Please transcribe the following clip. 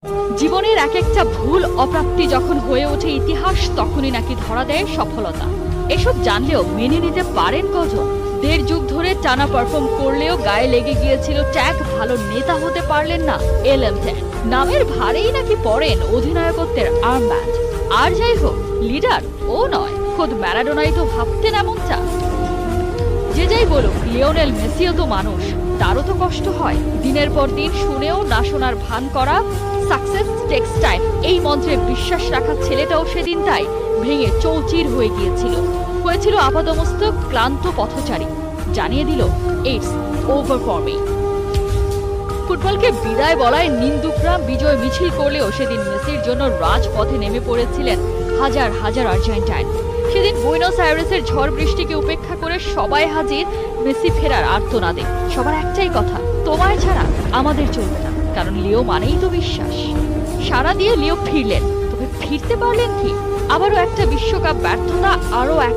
জীবনের এক একটা ভুল অপ্রাপ্তি যখন হয়ে ওঠে ইতিহাস, তখনই নাকি ধরা দেয় সফলতা। এসব জানলেও মেনে নিতে পারেন কজন? ১.৫ যুগ ধরে টানা পারফর্ম করলেও গায়ে লেগে গিয়েছিল ট্যাগ, ভালো নেতা হতে পারলেন না এলএম ট্যাগ। নামের ভারেই নাকি পড়েন অধিনায়কত্বের আর্মব্যান্ড। আর যাই হোক, লিডার ও নয়, খোদ ম্যারাডোনাই তো ভাবতেন এমনটা। যে যাই বলুক, লিওনেল মেসিও তো মানুষ, তারও তো কষ্ট হয়। দিনের পর দিন শুনেও না শোনার ভান করা, সাকসেস টেকস টাইম এই মন্ত্রে বিশ্বাস রাখা ছেলেটাও সেদিন তাই ভেঙে চৌচির হয়ে গিয়েছিল। হয়েছিল আপাদমস্তক ক্লান্ত পথচারী, জানিয়ে দিল ইটস ওভার ফর মি। ফুটবলকে বিদায় বলায় নিন্দুকরা বিজয় মিছিল করলেও সেদিন মেসির জন্য রাজপথে নেমে পড়েছিলেন হাজার হাজার আর্জেন্টাইন। সেদিন বুয়েনোস আয়ারেসের ঝড় বৃষ্টিকে উপেক্ষা করে সবাই হাজির মেসি ফেরার আর্তনাদে। সবার একটাই কথা, তোমায় ছাড়া আমাদের চলবে না, কারণ লিও মানেই তো বিশ্বাস। সারা দিয়ে লিও ফিরলেন, তবে ফিরতে পারলেন কি? আবারও একটা বিশ্বকাপ ব্যর্থতা, আরও এক